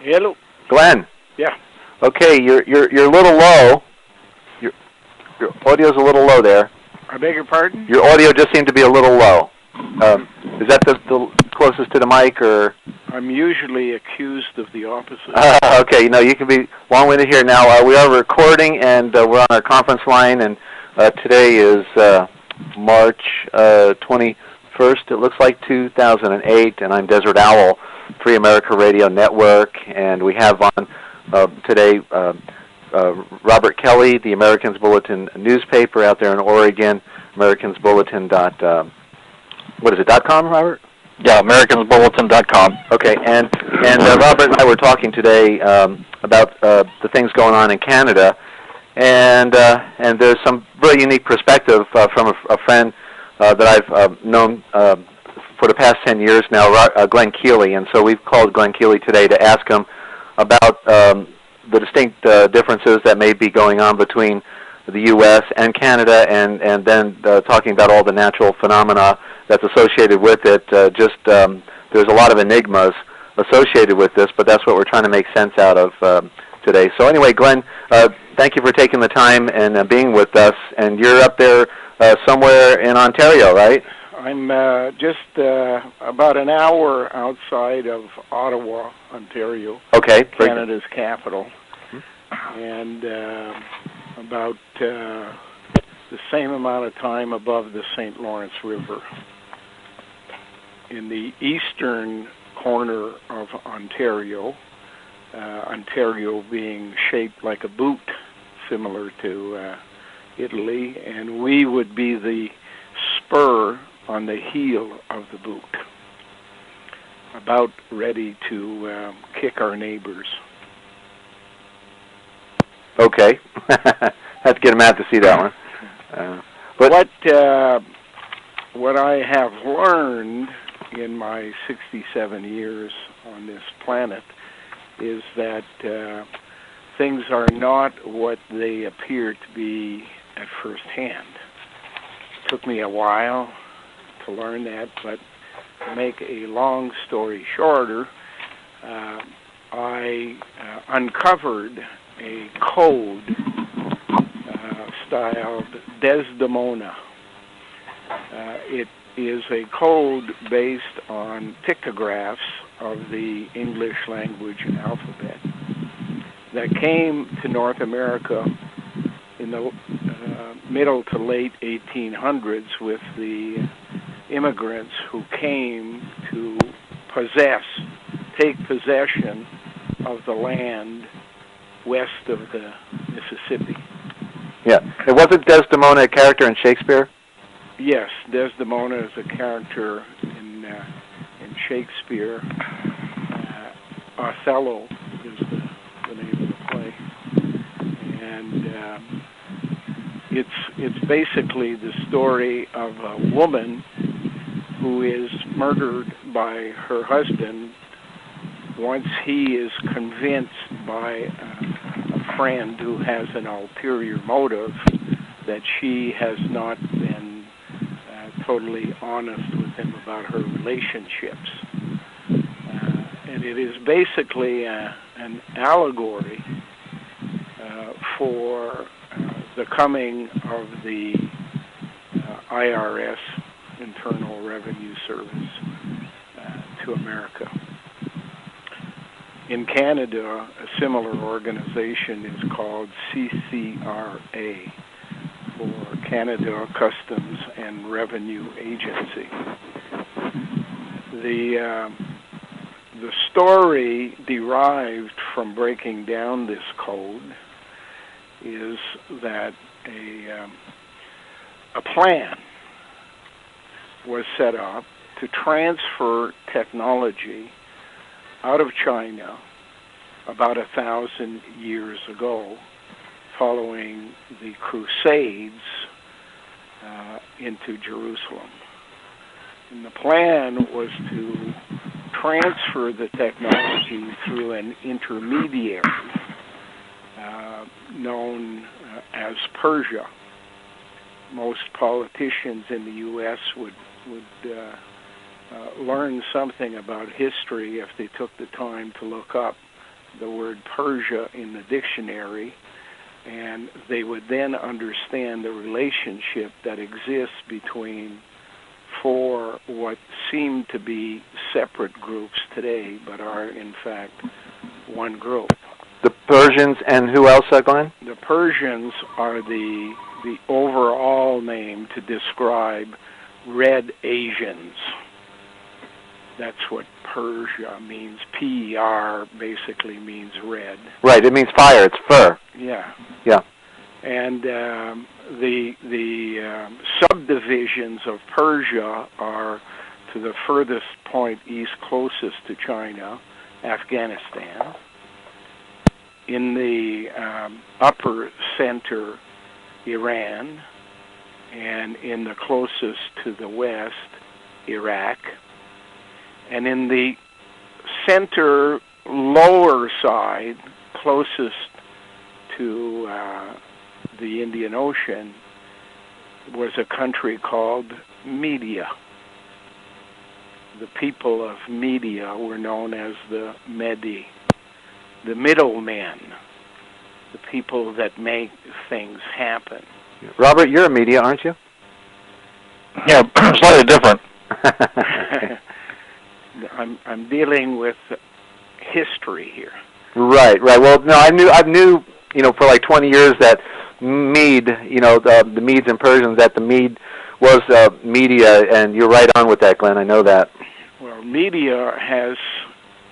Hello. Glenn. Yeah. Okay, you're a little low. Your audio's a little low there. I beg your pardon? Your audio just seemed to be a little low. Is that the closest to the mic, or? I'm usually accused of the opposite. Okay, you can be long-winded here now. We are recording, and we're on our conference line, and today is March 21st, it looks like, 2008, and I'm Desert Owl, Free America Radio Network, and we have on today Robert Kelly, the Americans Bulletin newspaper out there in Oregon, americansbulletin.com, Robert? Yeah, americansbulletin.com. Okay, and Robert and I were talking today about the things going on in Canada, and there's some very unique perspective from a friend that I've known for the past 10 years now, Glen Kealey, and so we've called Glen Kealey today to ask him about the distinct differences that may be going on between the U.S. and Canada, and then talking about all the natural phenomena that's associated with it. There's a lot of enigmas associated with this, but that's what we're trying to make sense out of today. So anyway, Glenn, thank you for taking the time and being with us. And you're up there somewhere in Ontario, right? I'm just about an hour outside of Ottawa, Ontario, okay, Canada's capital, and about the same amount of time above the St. Lawrence River. In the eastern corner of Ontario, Ontario being shaped like a boot, similar to Italy, and we would be the spur on the heel of the boot, about ready to kick our neighbors. Okay. Have to get him out to see that one. But what I have learned in my 67 years on this planet is that things are not what they appear to be at first hand. It took me a while to learn that, but to make a long story shorter, I uncovered a code styled Desdemona. It is a code based on pictographs of the English language alphabet that came to North America in the middle to late 1800s with the immigrants who came to take possession of the land west of the Mississippi. Yeah. It wasn't Desdemona a character in Shakespeare? Yes, Desdemona is a character in Shakespeare. Othello is the name of the play, and it's basically the story of a woman who is murdered by her husband once he is convinced by a friend who has an ulterior motive that she has not been totally honest with him about her relationships. And it is basically an allegory for the coming of the IRS, Internal Revenue Service, to America. In Canada, a similar organization is called CCRA, for Canada Customs and Revenue Agency. The story derived from breaking down this code is that a plan was set up to transfer technology out of China about 1,000 years ago, following the Crusades into Jerusalem. And the plan was to transfer the technology through an intermediary known as Persia. Most politicians in the U.S. would learn something about history if they took the time to look up the word Persia in the dictionary, and they would then understand the relationship that exists between four what seem to be separate groups today, but are in fact one group. The Persians and who else, Glenn? The Persians are the overall name to describe red Asians. That's what Persia means. P-E-R basically means red. Right, it means fire, it's fur. Yeah. Yeah. And the subdivisions of Persia are to the furthest point east closest to China, Afghanistan. In the upper center, Iran, and in the closest to the west, Iraq. And in the center lower side, closest to the Indian Ocean, was a country called Media. The people of Media were known as the Medi, the middlemen, the people that make things happen. Robert, you're a Media, aren't you? Yeah, slightly different. I'm dealing with history here. Right. Well, no, I knew, for like 20 years that Mede, the Medes and Persians, that the Mede was Media, and you're right on with that, Glenn. I know that. Well, Media has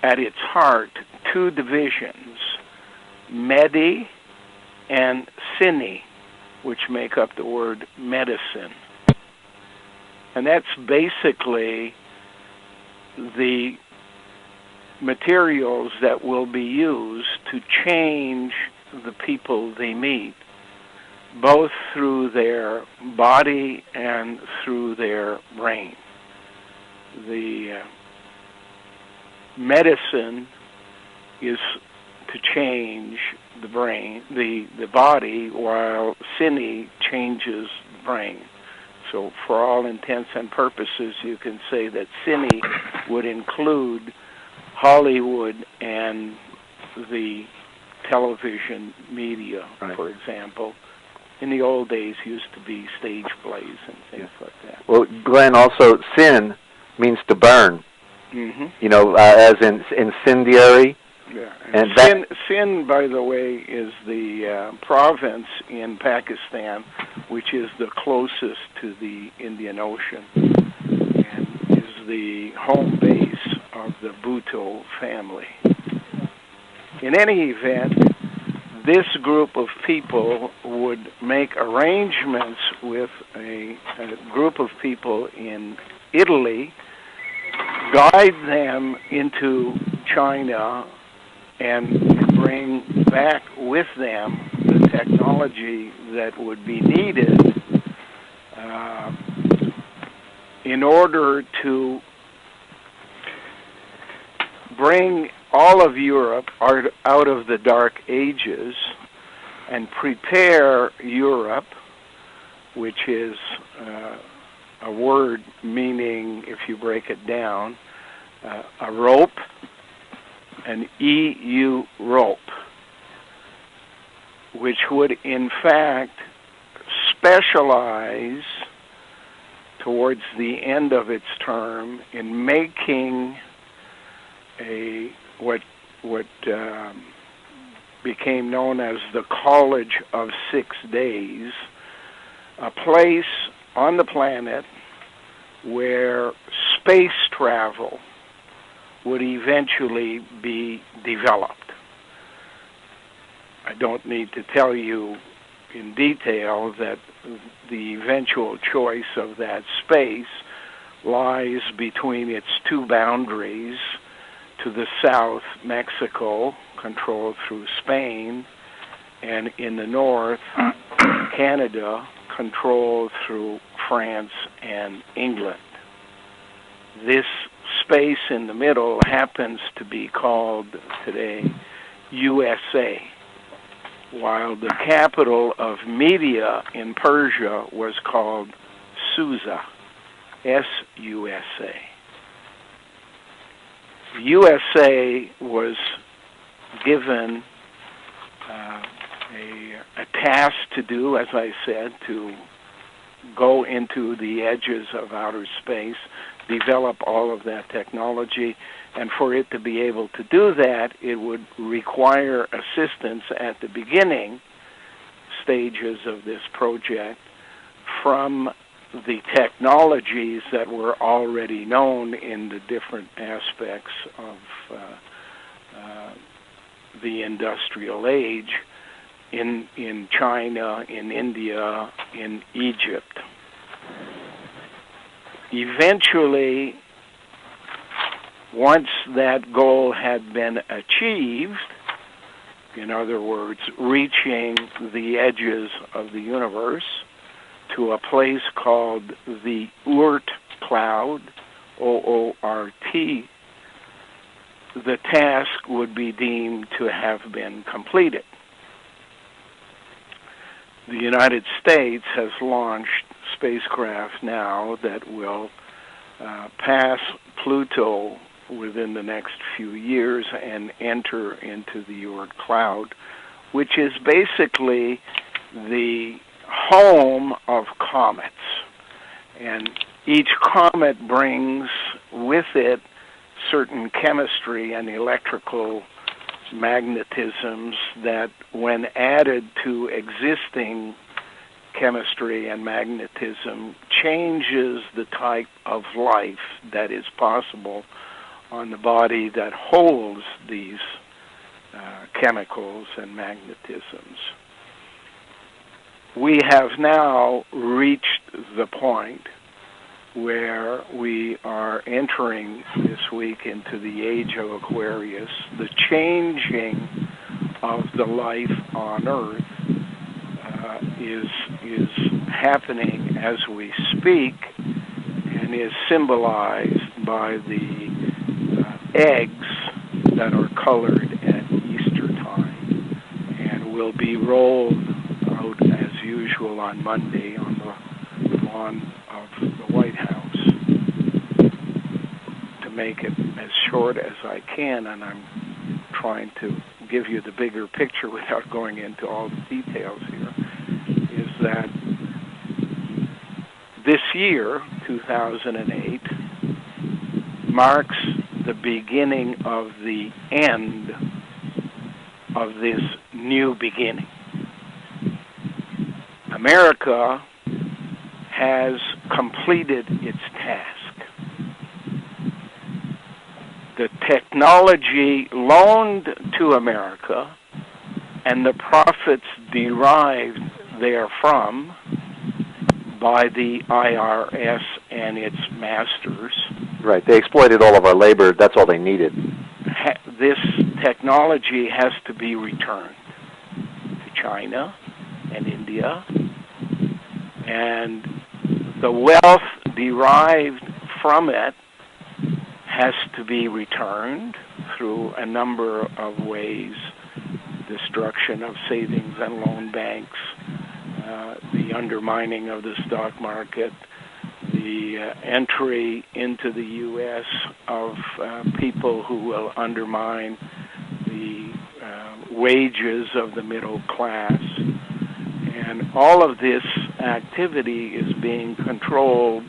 at its heart two divisions, Medi and Sini, which make up the word medicine. And that's basically the materials that will be used to change the people they meet, both through their body and through their brain. The medicine is to change the brain, the body, while Sini changes the brain. So for all intents and purposes, you can say that Cine would include Hollywood and the television media, right. For example. In the old days, used to be stage plays and things like that. Well, Glenn, also, sin means to burn. Mm-hmm. As in incendiary. Yeah. And Sindh, by the way, is the province in Pakistan which is the closest to the Indian Ocean and is the home base of the Bhutto family. In any event, this group of people would make arrangements with a group of people in Italy, guide them into China, and bring back with them the technology that would be needed in order to bring all of Europe out of the Dark Ages and prepare Europe, which is a word meaning, if you break it down, a rope, an EU rope, which would in fact specialize towards the end of its term in making what became known as the College of 6 Days, a place on the planet where space travel would eventually be developed. I don't need to tell you in detail that the eventual choice of that space lies between its two boundaries. To the south, Mexico, controlled through Spain, and in the north, Canada, controlled through France and England. This space in the middle happens to be called today USA, while the capital of Media in Persia was called Susa, S-U-S-A. USA was given a task to do, as I said, to go into the edges of outer space, develop all of that technology, and for it to be able to do that, it would require assistance at the beginning stages of this project from the technologies that were already known in the different aspects of the industrial age in China, in India, in Egypt. Eventually, once that goal had been achieved, in other words, reaching the edges of the universe to a place called the Oort cloud, O-O-R-T, the task would be deemed to have been completed. The United States has launched spacecraft now that will pass Pluto within the next few years and enter into the Oort cloud, which is basically the home of comets. And each comet brings with it certain chemistry and electrical magnetisms that, when added to existing chemistry and magnetism, changes the type of life that is possible on the body that holds these chemicals and magnetisms. We have now reached the point where we are entering this week into the age of Aquarius. The changing of the life on Earth is happening as we speak, and is symbolized by the eggs that are colored at Easter time and will be rolled out as usual on Monday on the lawn of the White House. To make it as short as I can, and I'm trying to give you the bigger picture without going into all the details here, is that this year, 2008, marks the beginning of the end of this new beginning. America has completed its task. The technology loaned to America and the profits derived therefrom by the IRS and its masters. Right, they exploited all of our labor. That's all they needed. This technology has to be returned to China and India, and the wealth derived from it has to be returned through a number of ways: destruction of savings and loan banks, the undermining of the stock market, the entry into the U.S. of people who will undermine the wages of the middle class. And all of this activity is being controlled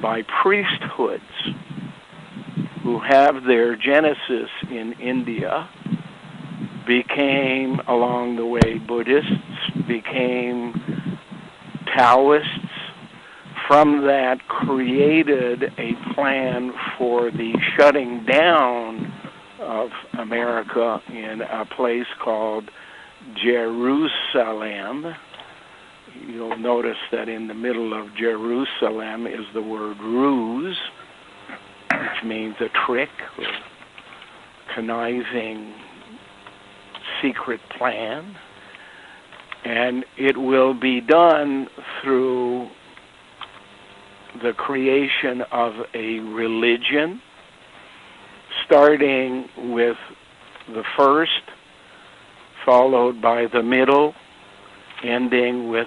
by priesthoods who have their genesis in India, became, along the way, Buddhists, became Taoists, from that created a plan for the shutting down of America in a place called Jerusalem. You'll notice that in the middle of Jerusalem is the word ruse, which means a trick or conniving secret plan. And it will be done through the creation of a religion, starting with the first, followed by the middle, ending with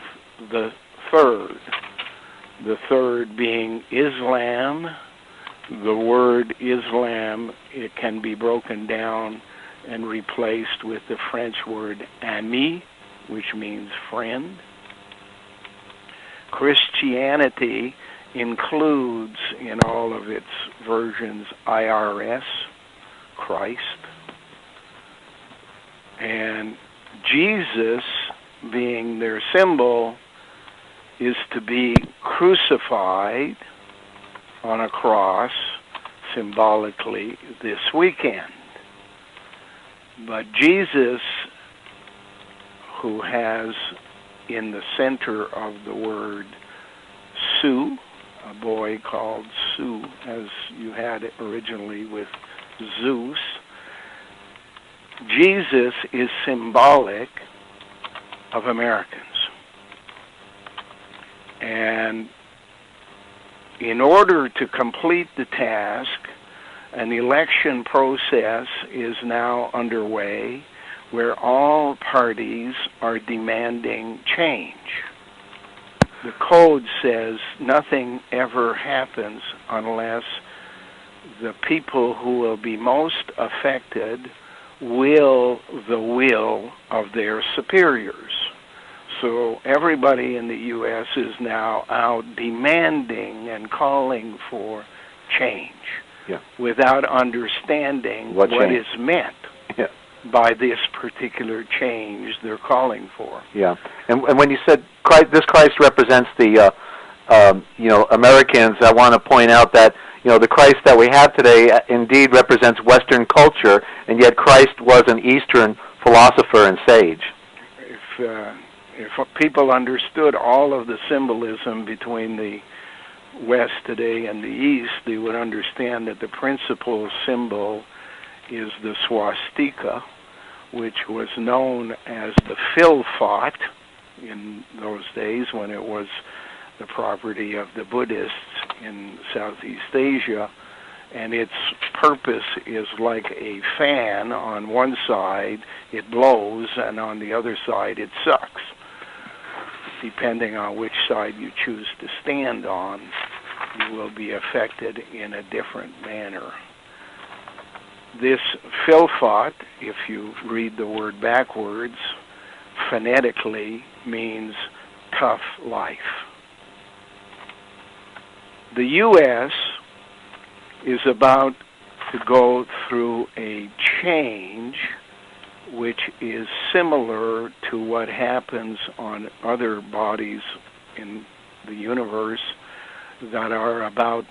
the third. The third being Islam. The word Islam, it can be broken down and replaced with the French word ami, which means friend. Christianity includes in all of its versions IRS, Christ. And Jesus, being their symbol, is to be crucified on a cross symbolically this weekend. But Jesus, who has in the center of the word Sue, a boy called Sue, as you had it originally with Zeus, Jesus is symbolic of Americans. And in order to complete the task, an election process is now underway where all parties are demanding change. The code says nothing ever happens unless the people who will be most affected will the will of their superiors. So everybody in the U.S. is now out demanding and calling for change without understanding what is meant by this particular change they're calling for. Yeah, and when you said Christ represents the Americans, I want to point out that the Christ that we have today indeed represents Western culture, and yet Christ was an Eastern philosopher and sage. If people understood all of the symbolism between the West today and the East, they would understand that the principal symbol is the swastika, which was known as the Philfot in those days when it was the property of the Buddhists in Southeast Asia, and its purpose is like a fan. On one side it blows, and on the other side it sucks. Depending on which side you choose to stand on, you will be affected in a different manner. This Philfot, if you read the word backwards, phonetically means tough life. The U.S. is about to go through a change which is similar to what happens on other bodies in the universe that are about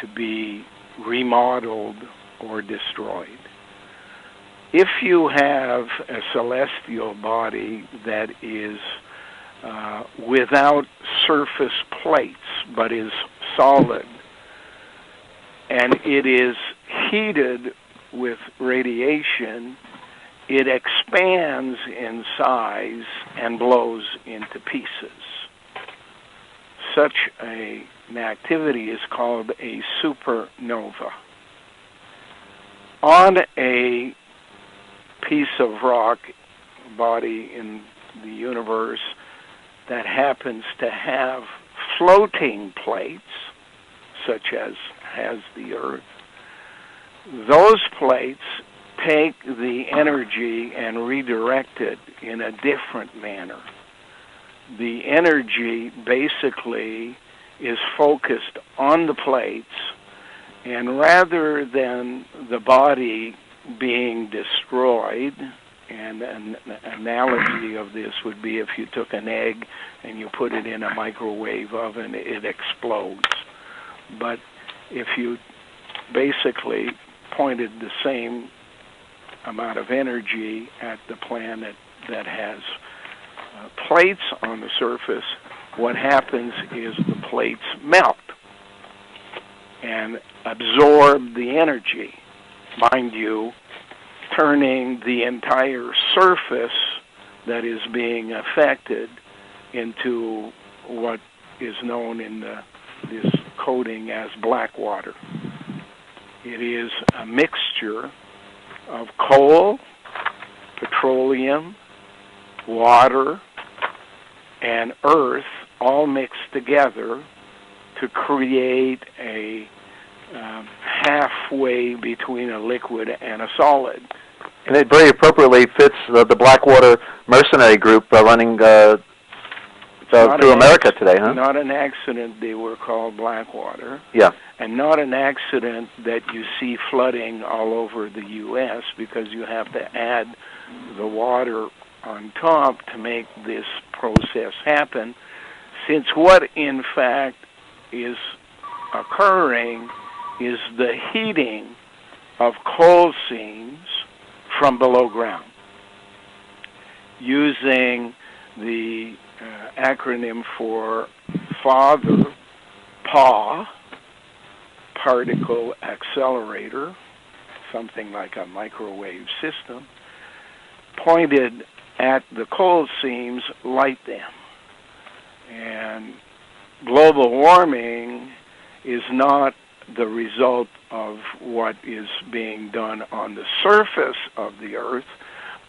to be remodeled or destroyed. If you have a celestial body that is without surface plates but is solid, and it is heated with radiation, it expands in size and blows into pieces. Such an activity is called a supernova. On a piece of rock, body in the universe that happens to have floating plates, such as has the Earth, those plates take the energy and redirect it in a different manner. The energy basically is focused on the plates, and rather than the body being destroyed, and an analogy of this would be if you took an egg and you put it in a microwave oven, it explodes. But if you basically pointed the same amount of energy at the planet that has plates on the surface, what happens is the plates melt and absorb the energy, mind you, turning the entire surface that is being affected into what is known in this coding as black water. It is a mixture of coal, petroleum, water, and earth all mixed together to create a halfway between a liquid and a solid. And it very appropriately fits the Blackwater mercenary group running through America today, huh? Not an accident they were called Blackwater. Yeah. And not an accident that you see flooding all over the U.S. because you have to add the water on top to make this process happen, since what in fact is occurring is the heating of coal seams from below ground using the acronym for Father, PAW, particle accelerator, something like a microwave system, pointed at the coal seams, light them. And global warming is not the result of what is being done on the surface of the Earth,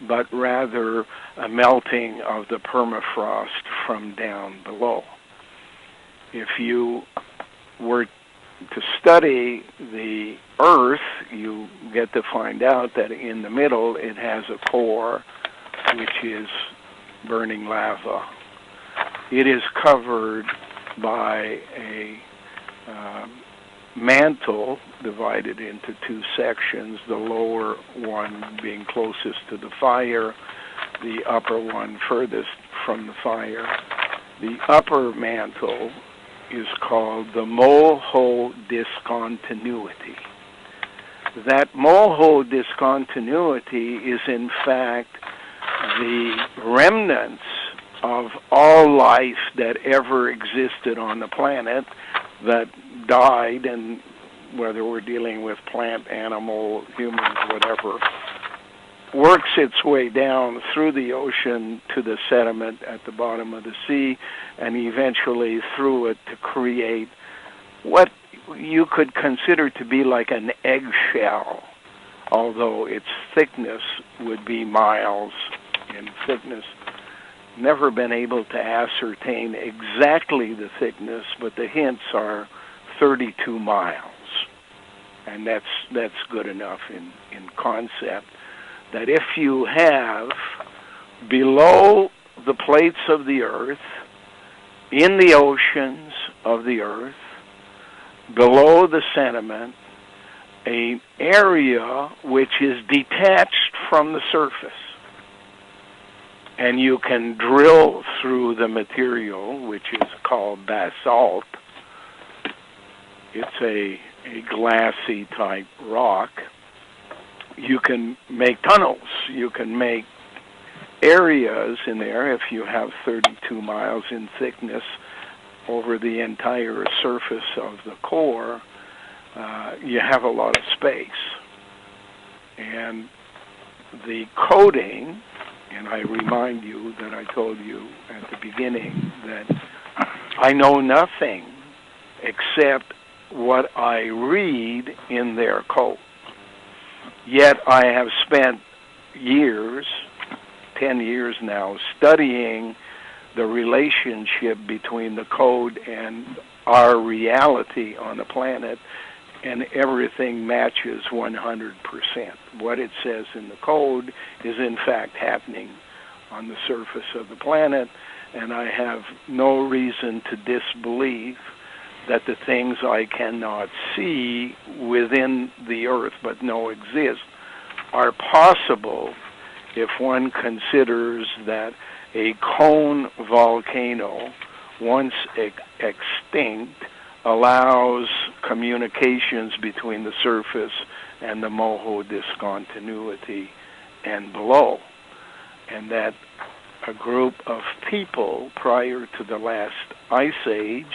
but rather a melting of the permafrost from down below. If you were to study the Earth, you get to find out that in the middle it has a core which is burning lava. It is covered by a mantle divided into two sections, the lower one being closest to the fire, the upper one furthest from the fire. The upper mantle is called the mole-hole discontinuity. That mole-hole discontinuity is in fact the remnants of all life that ever existed on the planet that died, and whether we're dealing with plant, animal, human, whatever, works its way down through the ocean to the sediment at the bottom of the sea, and eventually through it to create what you could consider to be like an eggshell, although its thickness would be miles in thickness. Never been able to ascertain exactly the thickness, but the hints are 32 miles. And that's good enough in concept, that if you have below the plates of the Earth, in the oceans of the Earth, below the sediment, an area which is detached from the surface, and you can drill through the material, which is called basalt. It's a glassy type rock. You can make tunnels. You can make areas in there if you have 32 miles in thickness over the entire surface of the core. You have a lot of space. And the coding, and I remind you that I told you at the beginning that I know nothing except what I read in their code. Yet I have spent years, 10 years now, studying the relationship between the code and our reality on the planet, and everything matches 100%. What it says in the code is in fact happening on the surface of the planet, and I have no reason to disbelieve that the things I cannot see within the Earth but know exist are possible if one considers that a cone volcano, once extinct, allows communications between the surface and the moho discontinuity and below, and that a group of people prior to the last ice age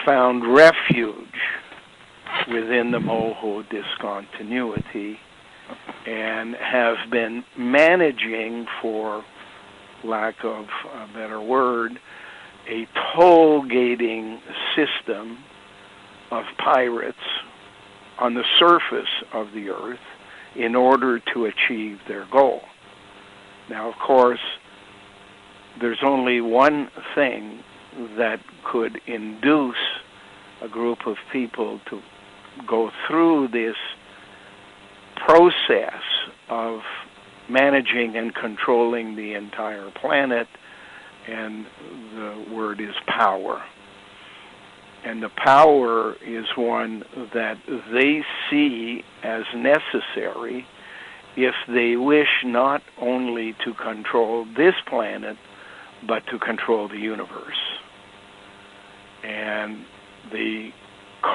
found refuge within the moho discontinuity and have been managing, for lack of a better word, a toll-gating system of pirates on the surface of the Earth in order to achieve their goal. Now, of course, there's only one thing that could induce a group of people to go through this process of managing and controlling the entire planet, and the word is power. And the power is one that they see as necessary if they wish not only to control this planet, but to control the universe. And the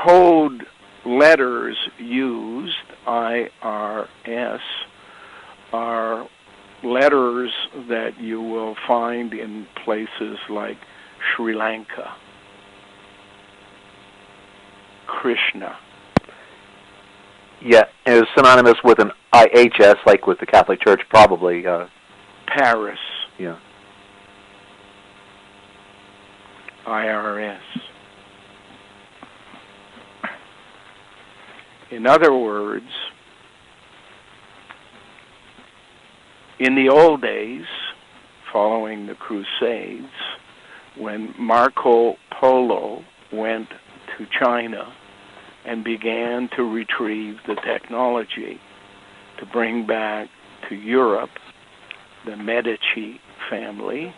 code letters used, IRS, are letters that you will find in places like Sri Lanka, Krishna. Yeah, and it was synonymous with an IHS, like with the Catholic Church, probably. Paris. Yeah. IRS. In other words, in the old days, following the Crusades, when Marco Polo went to China and began to retrieve the technology to bring back to Europe the Medici family,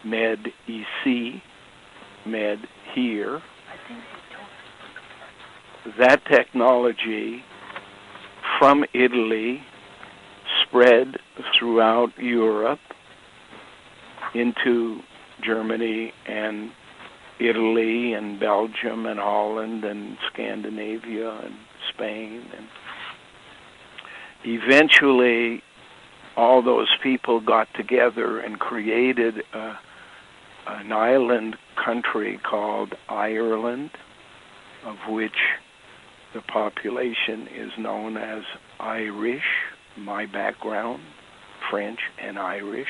Med ici, Med here. That technology from Italy spread throughout Europe into Germany and Italy and Belgium and Holland and Scandinavia and Spain. And eventually all those people got together and created an island country called Ireland, of which the population is known as Irish, my background, French and Irish,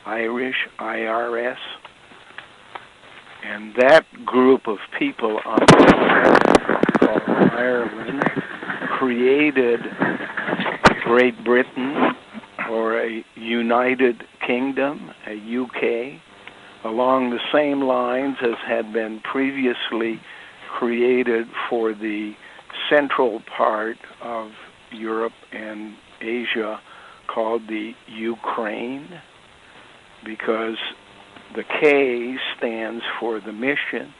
IRS. And that group of people on the island called Ireland created Great Britain, or a United Kingdom, a UK, along the same lines as had been previously created for the central part of Europe and Asia, called the Ukraine, because the K stands for the mission,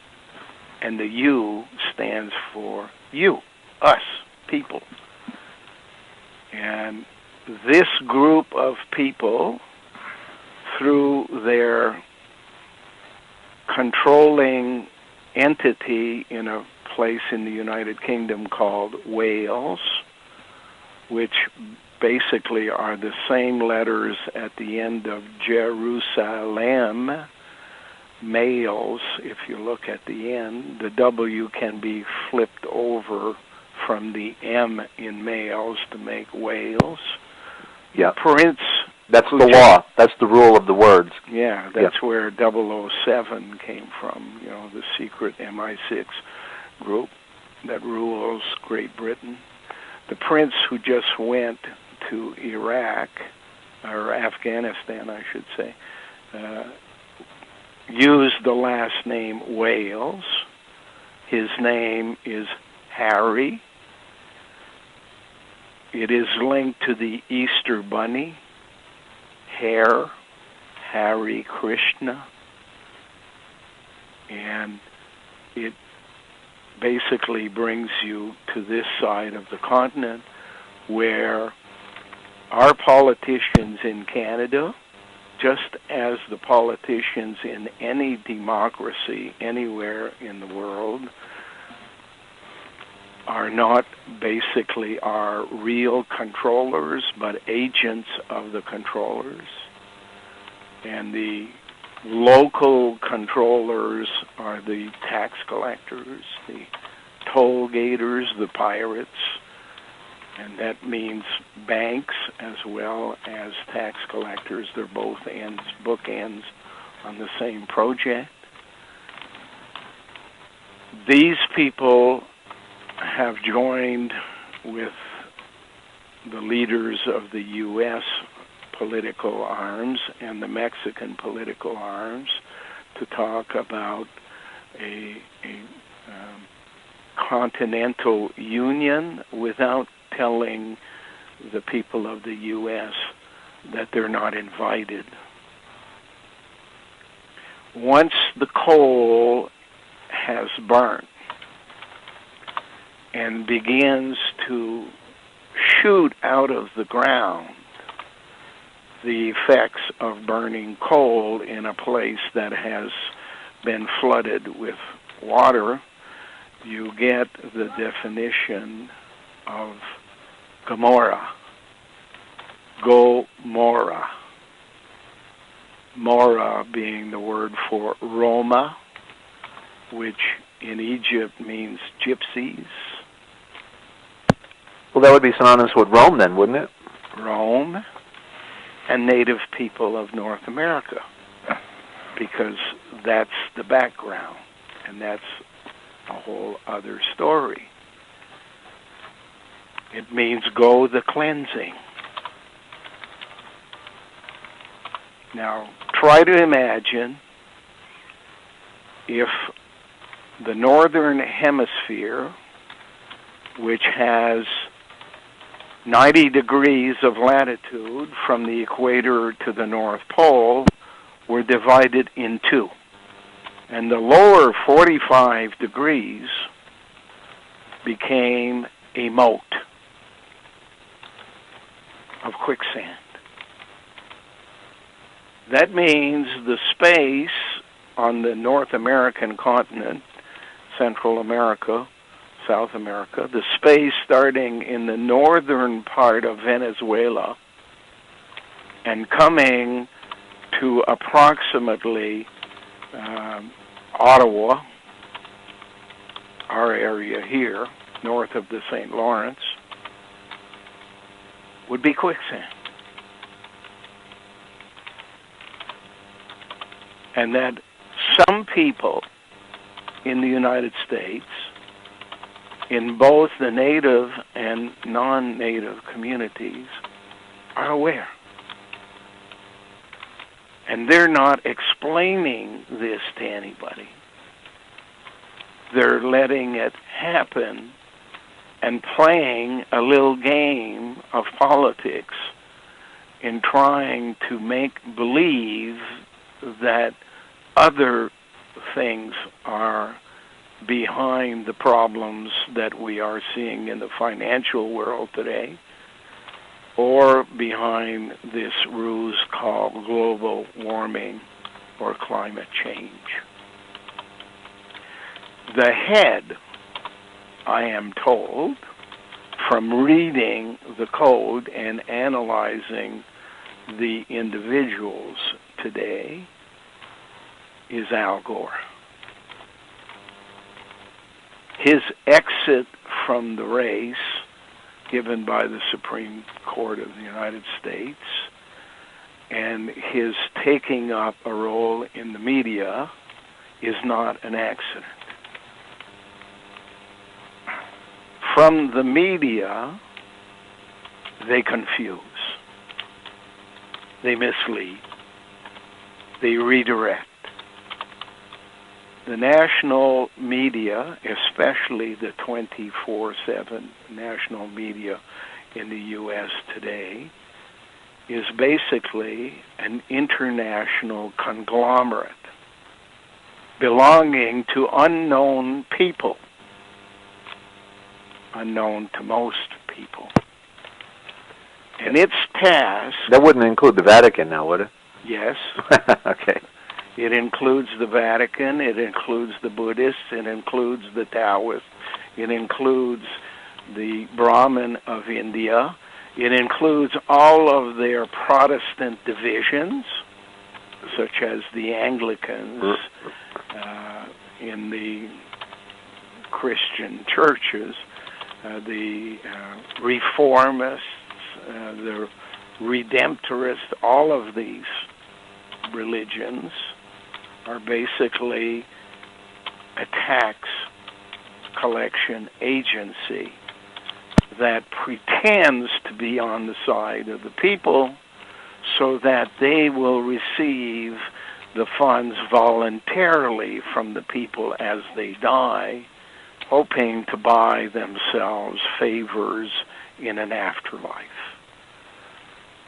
and the U stands for you, us, people. And this group of people, through their controlling entity in a place in the United Kingdom called Wales, which basically are the same letters at the end of Jerusalem, males, if you look at the end. The W can be flipped over from the M in males to make Wales. Yeah. Prince. That's the law. That's the rule of the words. Yeah, that's where 007 came from, you know, the secret MI6 group that rules Great Britain. The prince who just went to Iraq, or Afghanistan, I should say, used the last name Wales. His name is Harry. It is linked to the Easter Bunny, Hare, Hare Krishna, and it basically brings you to this side of the continent where our politicians in Canada, just as the politicians in any democracy anywhere in the world, are not basically our real controllers, but agents of the controllers. And the local controllers are the tax collectors, the toll gators, the pirates, and that means banks as well as tax collectors. They're both ends, bookends on the same project. These people have joined with the leaders of the U.S. political arms and the Mexican political arms to talk about a continental union without telling the people of the U.S. that they're not invited. Once the coal has burnt and begins to shoot out of the ground, the effects of burning coal in a place that has been flooded with water, you get the definition of Gomorrah. Gomorrah. Mora being the word for Roma, which in Egypt means gypsies. Well, that would be synonymous with Rome then, wouldn't it? Rome and native people of North America, because that's the background, and that's a whole other story. It means go the cleansing. Now, try to imagine if the northern hemisphere, which has 90 degrees of latitude from the equator to the North Pole, were divided in two. And the lower 45 degrees became a moat of quicksand. That means the space on the North American continent, Central America, South America, the space starting in the northern part of Venezuela and coming to approximately Ottawa, our area here, north of the St. Lawrence, would be quicksand. And that some people in the United States, in both the native and non-native communities, are aware. And they're not explaining this to anybody. They're letting it happen and playing a little game of politics in trying to make believe that other things are behind the problems that we are seeing in the financial world today, or behind this ruse called global warming or climate change. The head, I am told, from reading the code and analyzing the individuals today, is Al Gore. His exit from the race, given by the Supreme Court of the United States, and his taking up a role in the media is not an accident. From the media, they confuse, they mislead, they redirect. The national media, especially the 24/7 national media in the U.S. today, is basically an international conglomerate belonging to unknown people, unknown to most people. And its task... That wouldn't include the Vatican now, would it? Yes. Okay. It includes the Vatican, it includes the Buddhists, it includes the Taoists, it includes the Brahmin of India, it includes all of their Protestant divisions, such as the Anglicans in the Christian churches, the Reformists, the Redemptorists, all of these religions are basically a tax collection agency that pretends to be on the side of the people so that they will receive the funds voluntarily from the people as they die, hoping to buy themselves favors in an afterlife.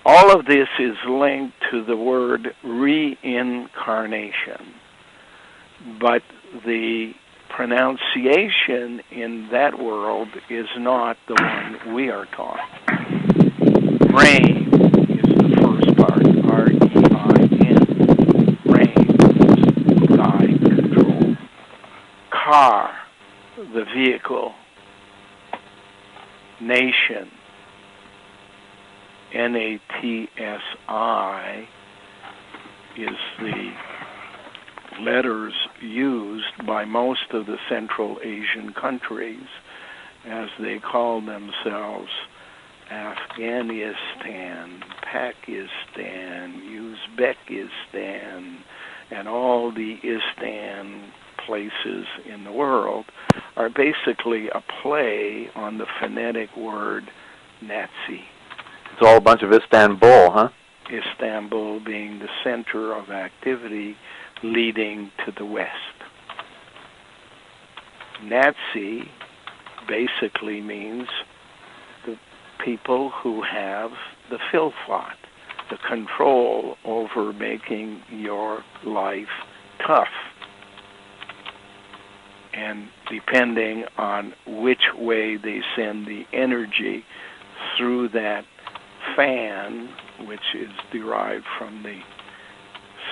All of this is linked to the word reincarnation, but the pronunciation in that world is not the one we are taught. Rain is the first part, R-E-I-N. Rain is guide, control. Car, the vehicle. Nation, N-A-T-S-I, is the letters used by most of the Central Asian countries as they call themselves Afghanistan, Pakistan, Uzbekistan, and all the Istan places in the world are basically a play on the phonetic word Nazi. It's all a bunch of Istanbul, huh? Istanbul being the center of activity leading to the West. Nazi basically means the people who have the filfot, the control over making your life tough. And depending on which way they send the energy through that fan, which is derived from the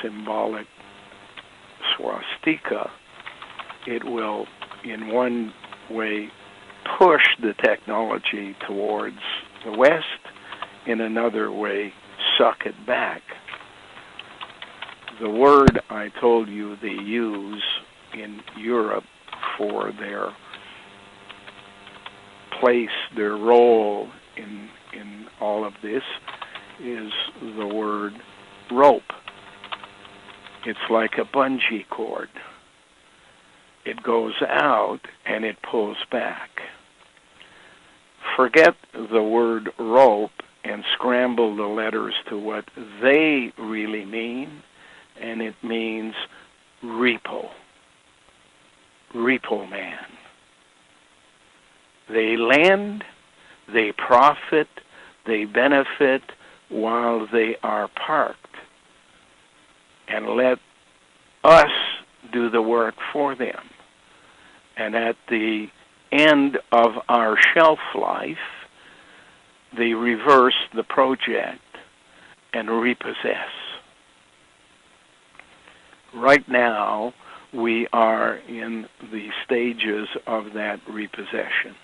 symbolic swastika, it will in one way push the technology towards the West, in another way suck it back. The word I told you they use in Europe for their place, their role in all of this is the word rope. It's like a bungee cord. It goes out and it pulls back. Forget the word rope and scramble the letters to what they really mean, and it means repo. Repo man. They lend, they profit, they benefit while they are parked, and let us do the work for them. And at the end of our shelf life, they reverse the project and repossess. Right now, we are in the stages of that repossession.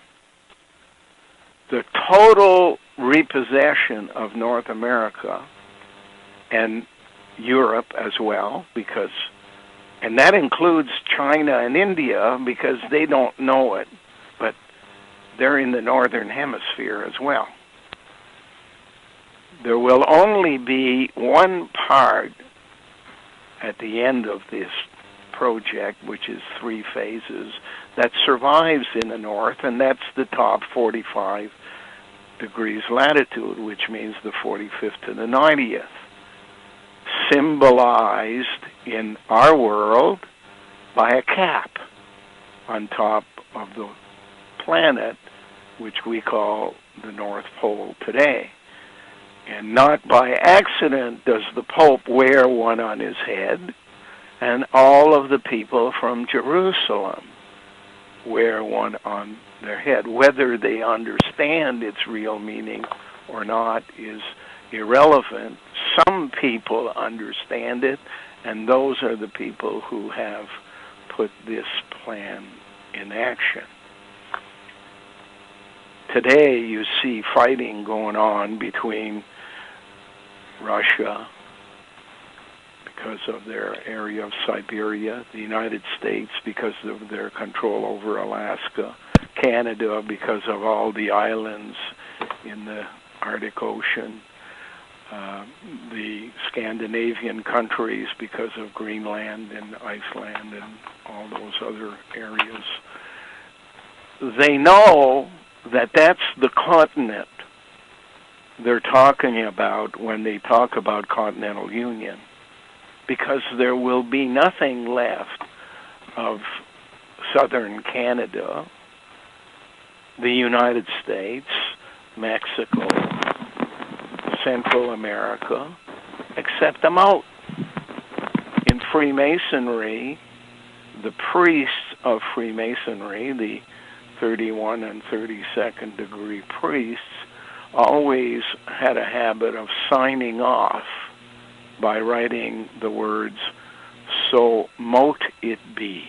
The total repossession of North America and Europe as well, and that includes China and India because they don't know it, but they're in the northern hemisphere as well. There will only be one part at the end of this project, which is 3 phases, that survives in the north, and that's the top 45 degrees latitude, which means the 45th to the 90th, symbolized in our world by a cap on top of the planet, which we call the North Pole today. And not by accident does the Pope wear one on his head, and all of the people from Jerusalem wear one on their head. Whether they understand its real meaning or not is irrelevant. Some people understand it, and those are the people who have put this plan in action. Today you see fighting going on between Russia, because of their area of Siberia, the United States because of their control over Alaska, Canada because of all the islands in the Arctic Ocean, the Scandinavian countries because of Greenland and Iceland and all those other areas. They know that that's the continent they're talking about when they talk about continental union, because there will be nothing left of southern Canada, the United States, Mexico, Central America, accept them out. In Freemasonry, the priests of Freemasonry, the 31 and 32nd degree priests, always had a habit of signing off by writing the words, "So mote it be."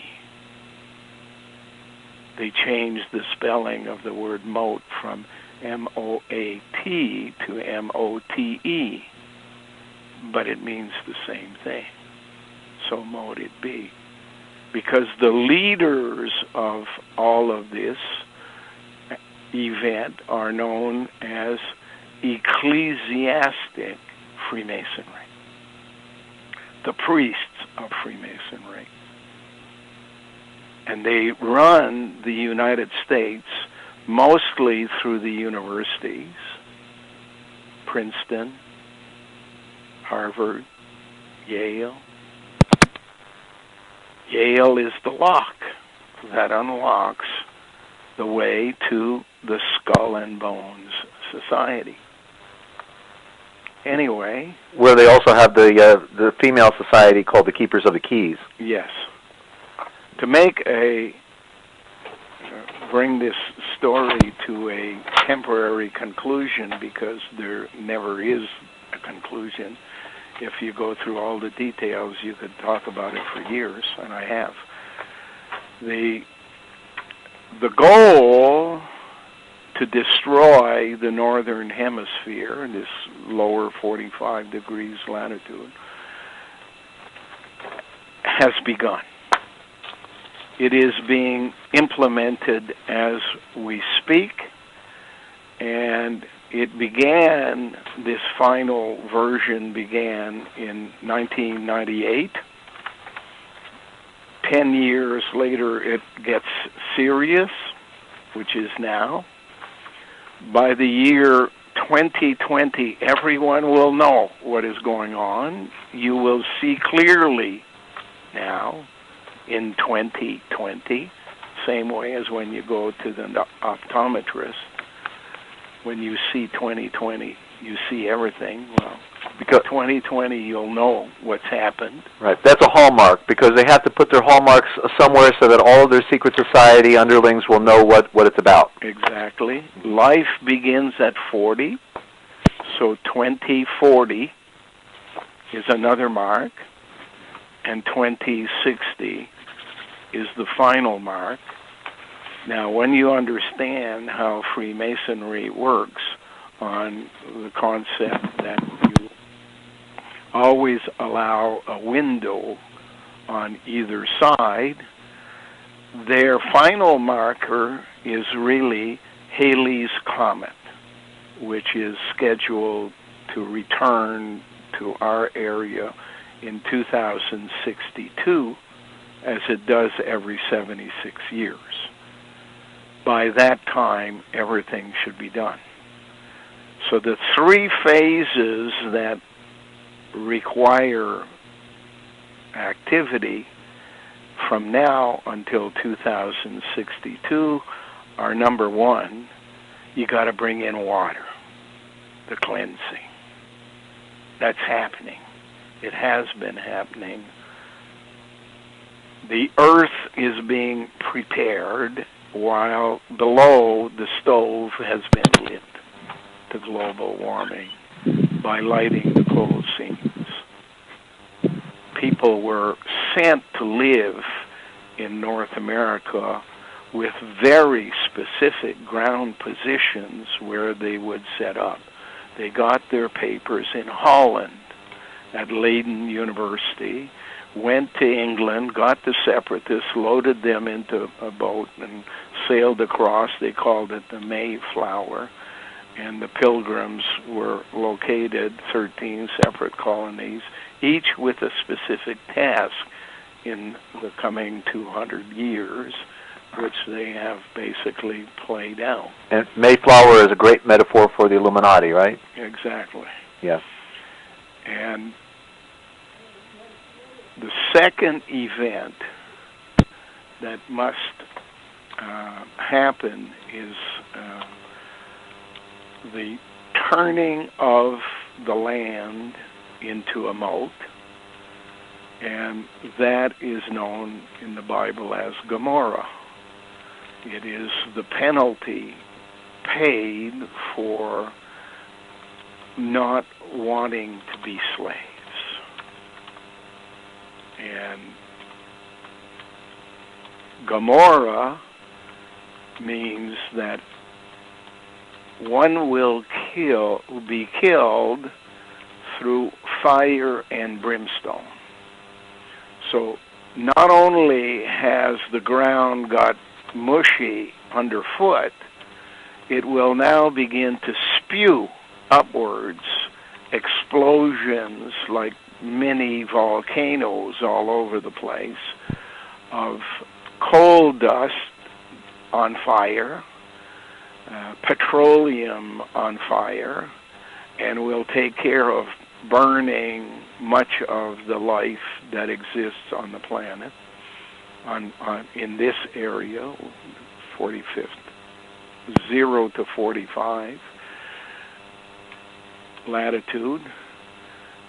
They changed the spelling of the word mote from M-O-A-T to M-O-T-E, but it means the same thing. So mote it be. Because the leaders of all of this event are known as ecclesiastic Freemasonry, the priests of Freemasonry. And they run the United States mostly through the universities, Princeton, Harvard, Yale. Yale is the lock that unlocks the way to the Skull and Bones Society. Anyway, where they also have the female society called the Keepers of the Keys. Yes. To bring this story to a temporary conclusion, because there never is a conclusion. If you go through all the details, you could talk about it for years, and I have. The goal to destroy the northern hemisphere, this lower 45 degrees latitude, has begun. It is being implemented as we speak, and it began, this final version began in 1998. 10 years later, it gets serious, which is now. By the year 2020, everyone will know what is going on. You will see clearly now in 2020, same way as when you go to the optometrist. When you see 2020, you see everything. Well, because 2020, you'll know what's happened. Right. That's a hallmark, because they have to put their hallmarks somewhere so that all of their secret society underlings will know what it's about. Exactly. Life begins at 40, so 2040 is another mark, and 2060 is the final mark. Now, when you understand how Freemasonry works on the concept that you always allow a window on either side, their final marker is really Halley's Comet, which is scheduled to return to our area in 2062, as it does every 76 years. By that time, everything should be done. So the three phases that require activity from now until 2062 are, number one, you got to bring in water, the cleansing. That's happening. It has been happening. The earth is being prepared while below the stove has been lit to global warming by lighting the coal seams. People were sent to live in North America with very specific ground positions where they would set up. They got their papers in Holland at Leiden University, went to England, got the separatists, loaded them into a boat, and sailed across. They called it the Mayflower. And the Pilgrims were located, 13 separate colonies, each with a specific task in the coming 200 years, which they have basically played out. And Mayflower is a great metaphor for the Illuminati, right? Exactly. Yes. And the second event that must happen is the turning of the land into a moat, and that is known in the Bible as Gomorrah. It is the penalty paid for not wanting to be slaves. And Gomorrah means that one will be killed through fire and brimstone. So not only has the ground got mushy underfoot, it will now begin to spew upwards explosions like mini volcanoes all over the place of coal dust on fire, petroleum on fire, and will take care of burning much of the life that exists on the planet in this area, 45th, 0 to 45 latitude.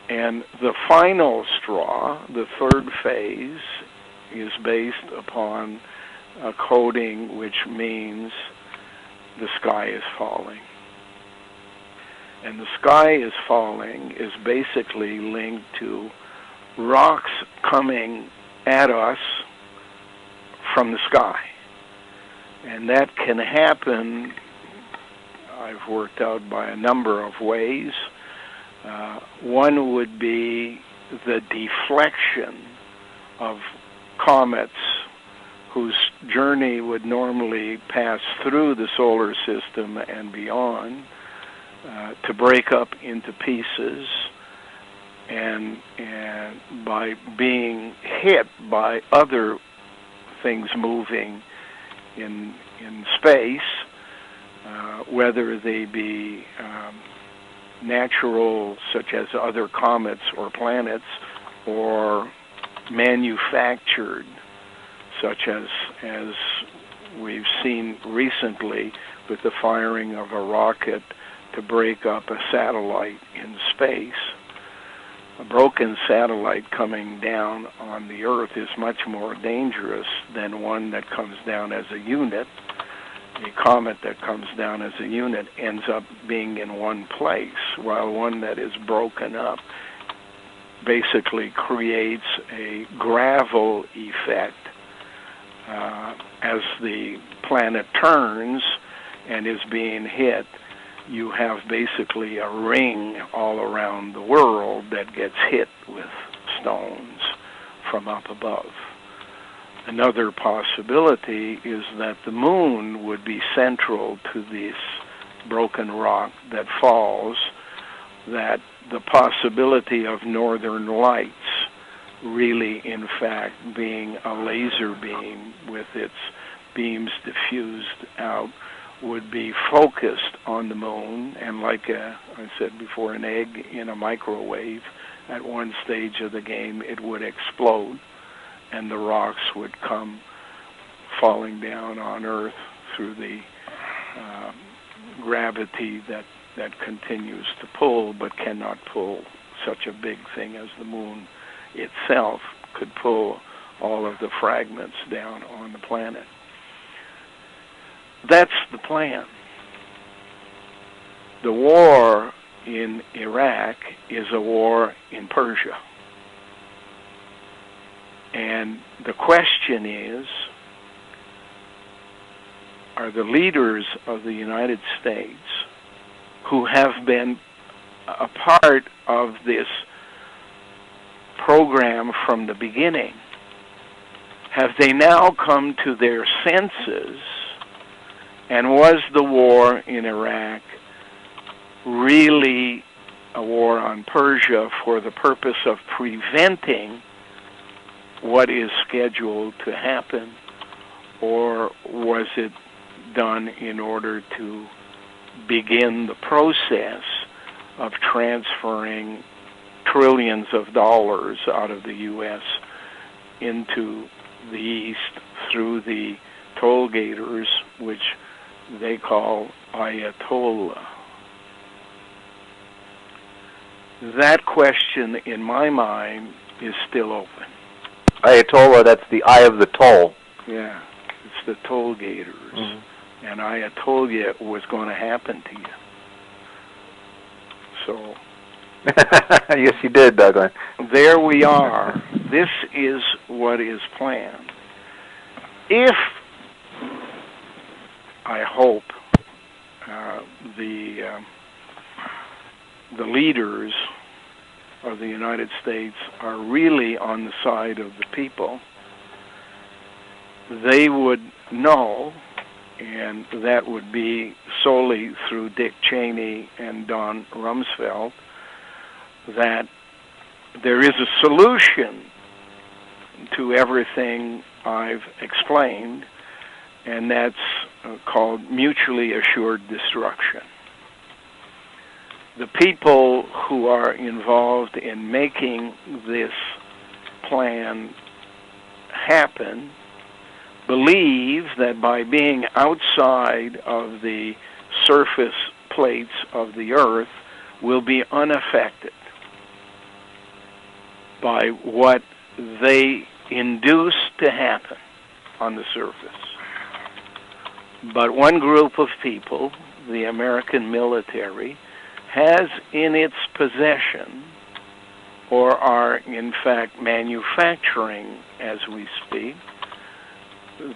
And the final straw, the third phase, is based upon a coding which means the sky is falling. And the sky is falling is basically linked to rocks coming at us from the sky. And that can happen, I've worked out, by a number of ways. One would be the deflection of comets whose journey would normally pass through the solar system and beyond, to break up into pieces, and by being hit by other things moving in space, whether they be natural, such as other comets or planets, or manufactured, such as we've seen recently with the firing of a rocket to break up a satellite in space. A broken satellite coming down on the Earth is much more dangerous than one that comes down as a unit. A comet that comes down as a unit ends up being in one place, while one that is broken up basically creates a gravel effect. As the planet turns and is being hit, you have basically a ring all around the world that gets hit with stones from up above. Another possibility is that the moon would be central to this broken rock that falls, that the possibility of northern lights really, in fact, being a laser beam with its beams diffused out, would be focused on the moon, and like I said before, an egg in a microwave, at one stage of the game it would explode, and the rocks would come falling down on Earth through the gravity that continues to pull, but cannot pull such a big thing as the moon itself could pull all of the fragments down on the planet. That's the plan. The war in Iraq is a war in Persia. And the question is, are the leaders of the United States, who have been a part of this program from the beginning, have they now come to their senses? And was the war in Iraq really a war on Persia for the purpose of preventing what is scheduled to happen? Or was it done in order to begin the process of transferring trillions of dollars out of the U.S. into the East through the toll gators, which they call Ayatollah? that question, in my mind, is still open. Ayatollah, that's the eye of the toll. Yeah, it's the toll gators. Mm-hmm. And I had told you it was going to happen to you. So... Yes, you did, Douglas. There we are. This is what is planned. If, I hope, the leaders of the United States are really on the side of the people, they would know, and that would be solely through Dick Cheney and Don Rumsfeld, that there is a solution to everything I've explained, and that's called mutually assured destruction. The people who are involved in making this plan happen believe that by being outside of the surface plates of the earth will be unaffected by what they induce to happen on the surface. But one group of people, the American military, has in its possession, or are in fact manufacturing as we speak,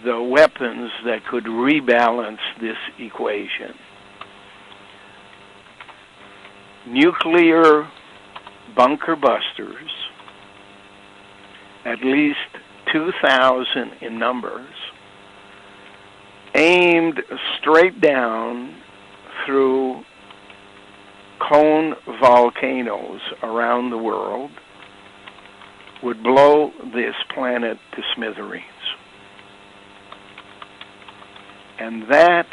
the weapons that could rebalance this equation. Nuclear bunker busters, at least 2,000 in numbers, aimed straight down through cone volcanoes around the world, would blow this planet to smithereens. And that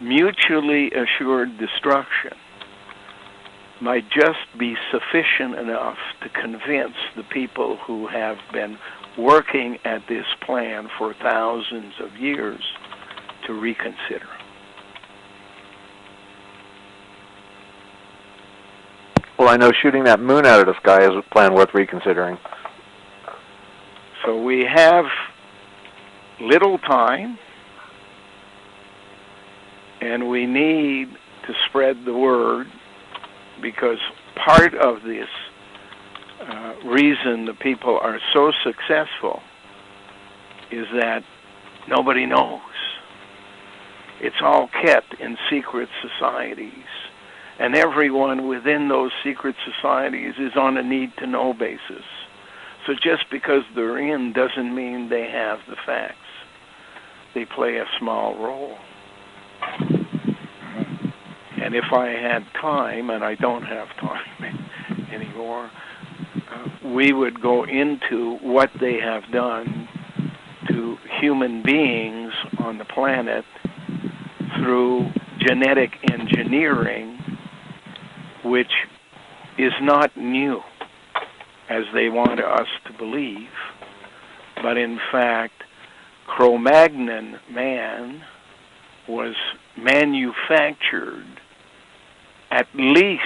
mutually assured destruction might just be sufficient enough to convince the people who have been working at this plan for thousands of years to reconsider. Well, I know shooting that moon out of the sky is a plan worth reconsidering. So we have little time, and we need to spread the word, because part of this reason the people are so successful is that nobody knows. It's all kept in secret societies, and everyone within those secret societies is on a need-to-know basis. So just because they're in doesn't mean they have the facts. They play a small role. And if I had time, and I don't have time anymore, we would go into what they have done to human beings on the planet through genetic engineering, which is not new, as they want us to believe, but in fact, Cro-Magnon man was manufactured at least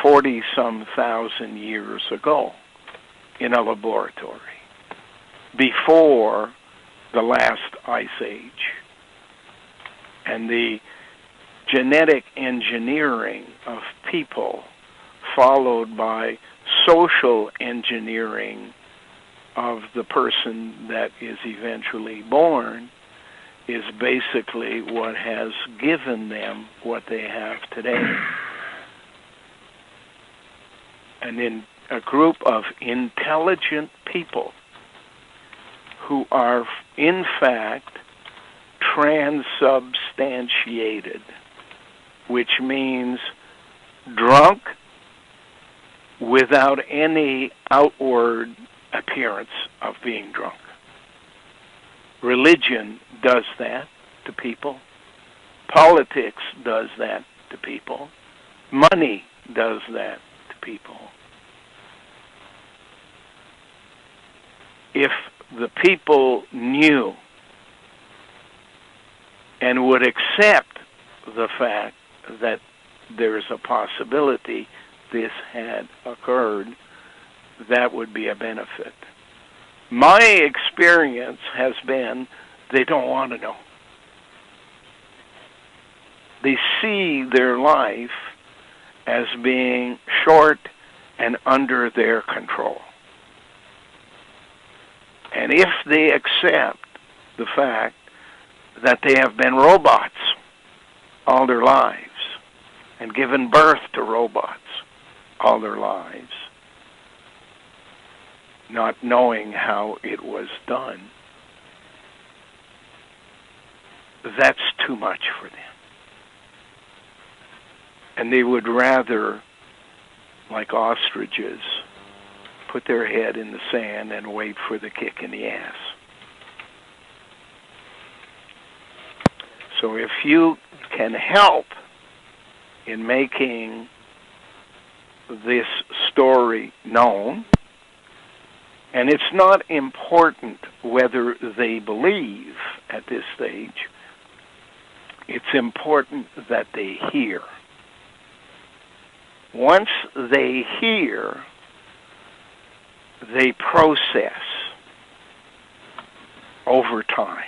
40-some thousand years ago in a laboratory, before the last ice age. And the genetic engineering of people, followed by social engineering of the person that is eventually born, is basically what has given them what they have today. And in a group of intelligent people who are in fact transubstantiated, which means drunk without any outward appearance of being drunk. Religion does that to people. Politics does that to people. Money does that to people. If the people knew and would accept the fact that there is a possibility this had occurred, that would be a benefit. My experience has been they don't want to know. They see their life as being short and under their control. And if they accept the fact that they have been robots all their lives and given birth to robots all their lives, not knowing how it was done, that's too much for them. And they would rather, like ostriches, put their head in the sand and wait for the kick in the ass. So if you can help in making this story known, and it's not important whether they believe at this stage, it's important that they hear. Once they hear, they process over time.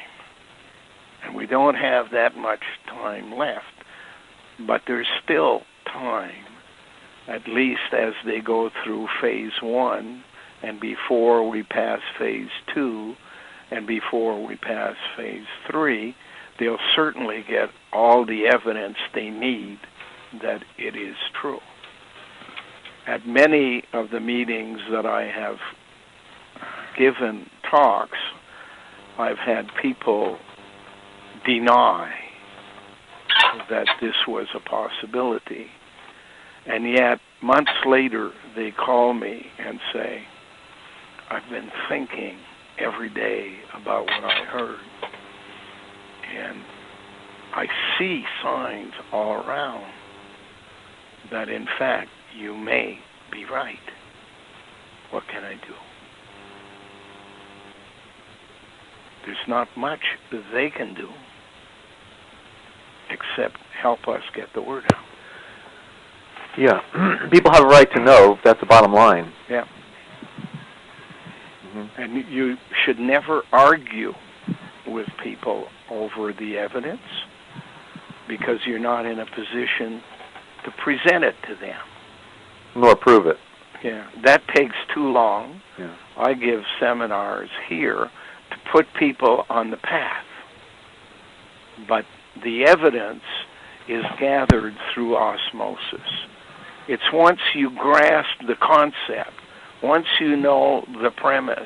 And we don't have that much time left, but there's still time, at least as they go through phase 1, and before we pass phase 2, and before we pass phase 3, they'll certainly get all the evidence they need that it is true. At many of the meetings that I have given talks, I've had people deny that this was a possibility. And yet, months later, they call me and say, I've been thinking every day about what I heard, and I see signs all around that, in fact, you may be right. What can I do? There's not much that they can do except help us get the word out. Yeah. People have a right to know. That's the bottom line. Yeah. Mm-hmm. And you should never argue with people over the evidence because you're not in a position to present it to them. Nor prove it. Yeah, that takes too long. Yeah. I give seminars here to put people on the path. But the evidence is gathered through osmosis. It's once you grasp the concept, once you know the premise,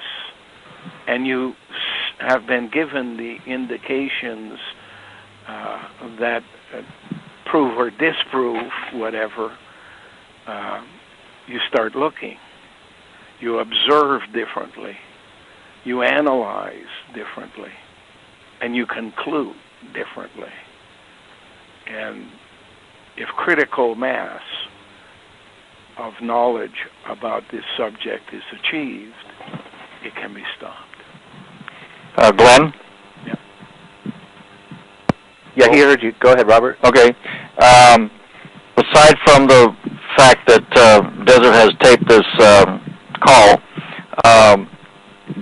and you have been given the indications that prove or disprove whatever, you start looking. You observe differently. You analyze differently. And you conclude differently. And if critical mass of knowledge about this subject is achieved, it can be stopped. Glenn? Yeah. Yeah, he heard you. Go ahead, Robert. Okay. Aside from the fact that Desert has taped this call,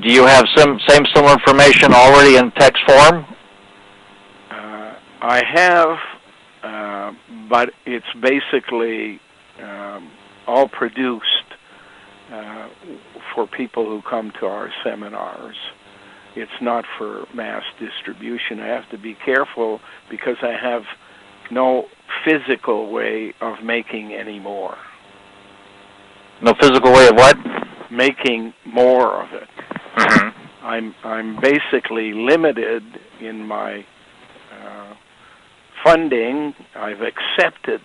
do you have similar information already in text form? I have, but it's basically all produced for people who come to our seminars. It's not for mass distribution. I have to be careful because I have no physical way of making any more. No physical way of what? Making more of it. Mm-hmm. I'm basically limited in my funding. I've accepted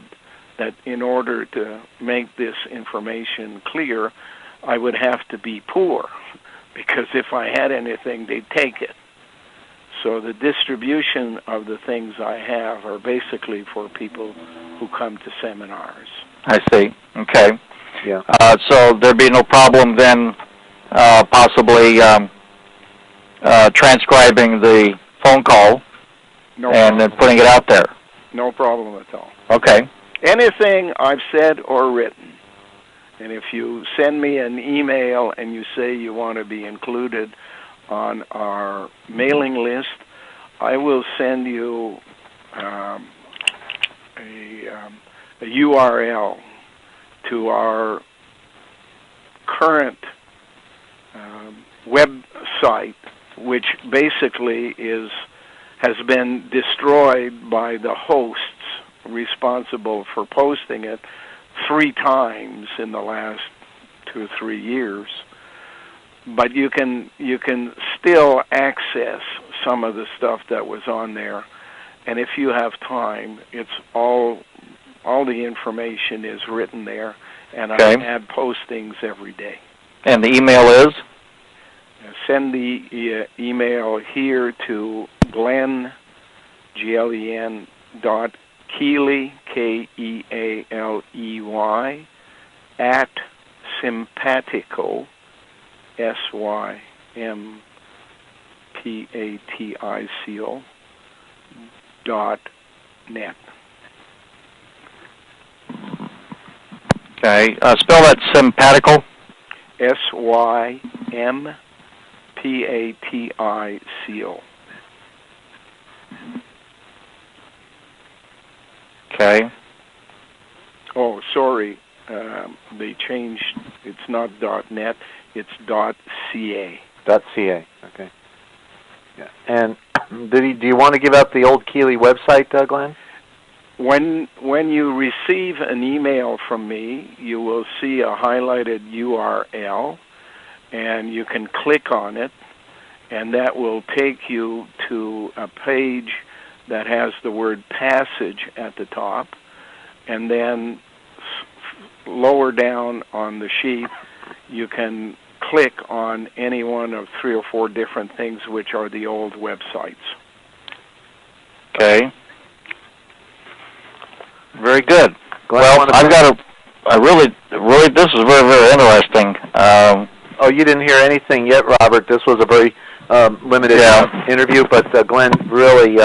that in order to make this information clear, I would have to be poor, because if I had anything, they'd take it. So the distribution of the things I have are basically for people who come to seminars. I see. Okay. Yeah. So there'd be no problem then possibly transcribing the phone call and then putting it out there. No problem at all. Okay. Anything I've said or written And if you send me an email and you say you want to be included on our mailing list, I will send you a URL to our current website, which basically has been destroyed by the hosts responsible for posting it 3 times in the last 2 or 3 years. But you can still access some of the stuff that was on there, and if you have time, it's all the information is written there, and I add postings every day. And the email is? Send the email here to Glen, Glen, Kealey, Kealey, at Sympatico, Sympatico, .net. Okay, spell that Sympatico. Sympatico. Okay. Oh, sorry. They changed. It's not .net. It's .ca. .ca. Okay. Yeah. And do you want to give out the old Kealey website, Glenn? When you receive an email from me, you will see a highlighted URL, and you can click on it, and that will take you to a page that has the word passage at the top, and then lower down on the sheet, you can click on any one of 3 or 4 different things, which are the old websites. Okay. Very good. Well, I've got really, this is very, very interesting. Oh, you didn't hear anything yet, Robert. This was a very limited interview, but Glenn really,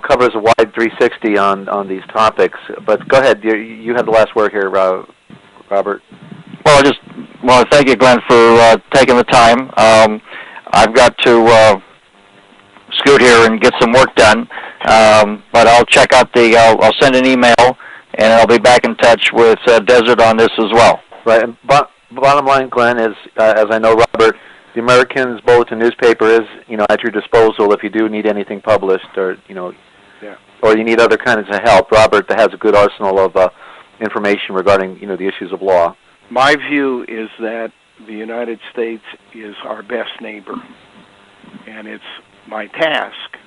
covers a wide 360 on these topics. But go ahead. You have the last word here, Robert. Well, I just want to thank you, Glenn, for taking the time. I've got to scoot here and get some work done, but I'll check out I'll send an email, and I'll be back in touch with Desert on this as well. Right. And bottom line, Glenn, is as I know, Robert, the American's Bulletin newspaper is at your disposal if you do need anything published, or or you need other kinds of help. Robert has a good arsenal of information regarding the issues of law. My view is that the United States is our best neighbor, and it's my task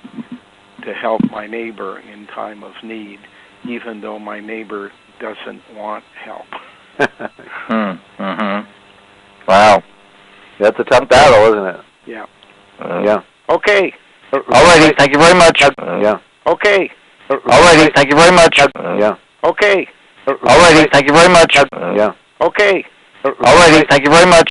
to help my neighbor in time of need, even though my neighbor doesn't want help. Wow. That's a tough battle, isn't it? Yeah. Yeah. Okay. All righty. Thank you very much. Yeah. Okay. All righty. Thank you very much. Yeah. Okay. All righty. Thank you very much. Yeah. Okay. All righty. Thank you very much.